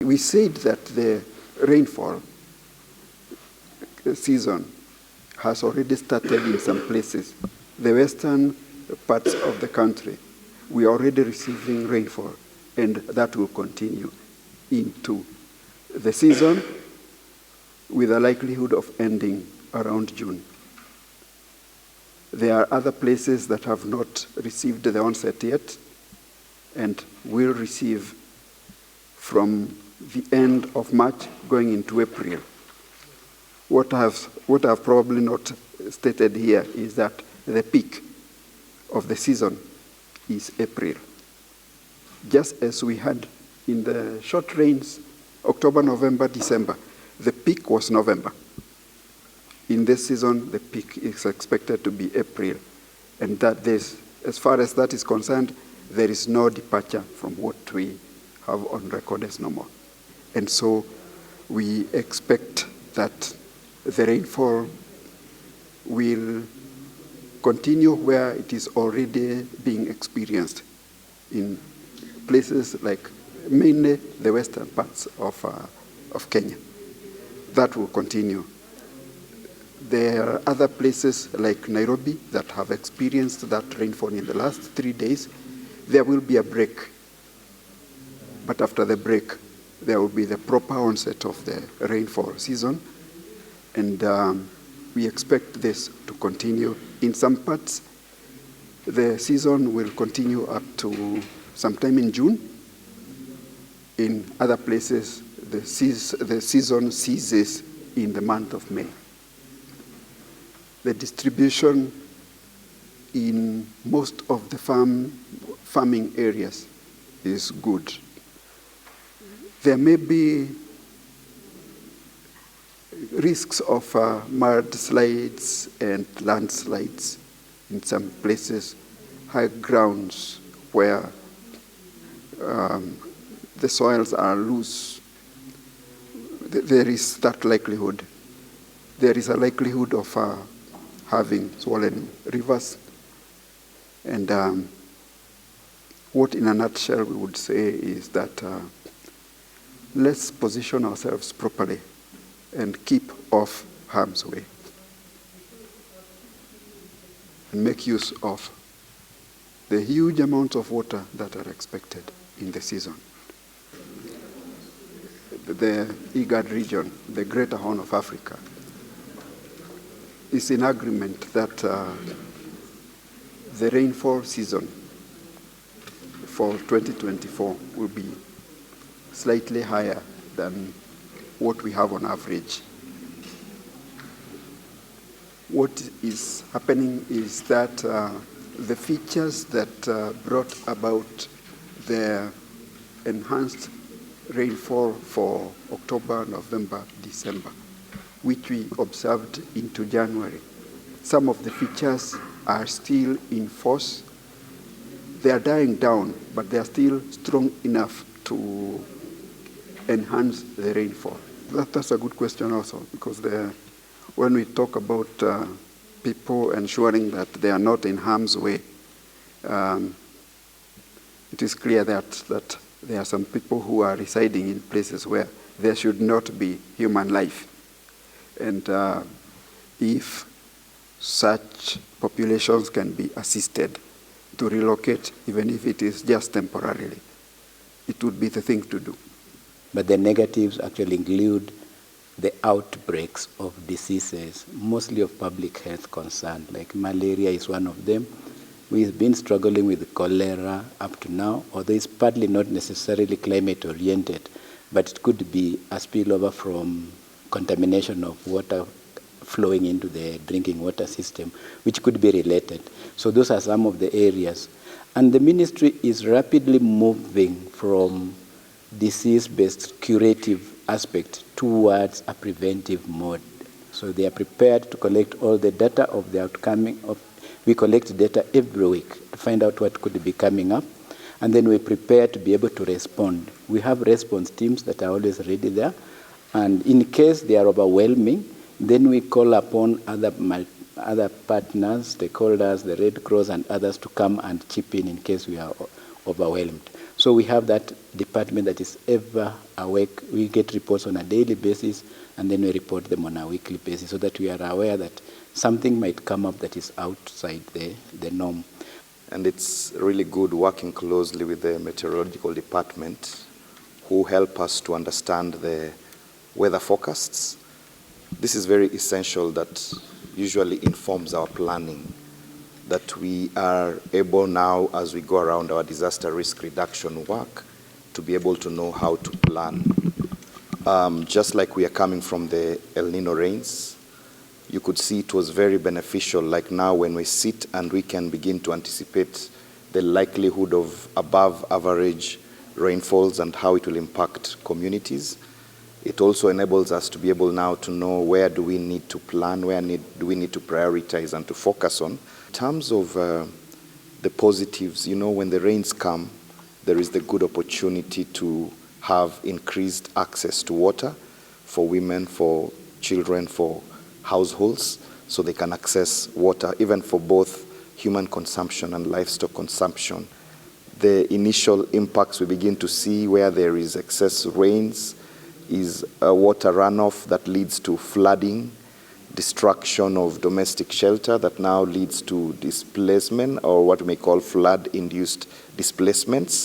We said that the rainfall season has already started in some places. The western parts of the country, we are already receiving rainfall, and that will continue into the season with a likelihood of ending around June. There are other places that have not received the onset yet and will receive from the end of March going into April. What I've probably not stated here is that the peak of the season is April. Just as we had in the short rains, October, November, December, the peak was November. In this season, the peak is expected to be April. And that as far as that is concerned, there is no departure from what we have on record as normal. And so we expect that the rainfall will continue where it is already being experienced in places like mainly the western parts of Kenya. That will continue. There are other places like Nairobi that have experienced that rainfall in the last 3 days. There will be a break. But after the break, there will be the proper onset of the rainfall season. And we expect this to continue. In some parts, the season will continue up to sometime in June. In other places, the season ceases in the month of May. The distribution in most of the farming areas is good. There may be risks of mudslides and landslides in some places, high grounds where the soils are loose. There is that likelihood. There is a likelihood of having swollen rivers. And what in a nutshell we would say is that let's position ourselves properly and keep off harm's way and make use of the huge amounts of water that are expected in the season. The IGAD region, the Greater Horn of Africa, is in agreement that the rainfall season for 2024 will be slightly higher than what we have on average. What is happening is that the features that brought about the enhanced rainfall for October, November, December, which we observed into January, some of the features are still in force. They are dying down, but they are still strong enough to enhance the rainfall. That's a good question also, because when we talk about people ensuring that they are not in harm's way, it is clear that there are some people who are residing in places where there should not be human life. And if such populations can be assisted to relocate, even if it is just temporarily, it would be the thing to do. But the negatives actually include the outbreaks of diseases, mostly of public health concern, like malaria is one of them. We've been struggling with cholera up to now, although it's partly not necessarily climate-oriented, but it could be a spillover from contamination of water flowing into the drinking water system, which could be related. So those are some of the areas. And the ministry is rapidly moving from disease-based curative aspect towards a preventive mode. So they are prepared to collect all the data of the outcoming of. We collect data every week to find out what could be coming up, and then we prepare to be able to respond. We have response teams that are always ready there, and in case they are overwhelming, then we call upon other partners, stakeholders, the Red Cross and others to come and chip in case we are overwhelmed. So we have that department that is ever awake. We get reports on a daily basis, and then we report them on a weekly basis so that we are aware that something might come up that is outside the norm. And it's really good working closely with the meteorological department, who help us to understand the weather forecasts. This is very essential, that usually informs our planning, that we are able now, as we go around our disaster risk reduction work, to be able to know how to plan. Just like we are coming from the El Nino rains, you could see it was very beneficial, like now when we sit and we can begin to anticipate the likelihood of above average rainfalls and how it will impact communities. It also enables us to be able now to know where do we need to plan, where do we need to prioritize and to focus on. In terms of the positives, when the rains come, there is the good opportunity to have increased access to water for women, for children, for households, so they can access water, even for both human consumption and livestock consumption. The initial impacts we begin to see where there is excess rains is a water runoff that leads to flooding, destruction of domestic shelter that now leads to displacement, or what we may call flood-induced displacements.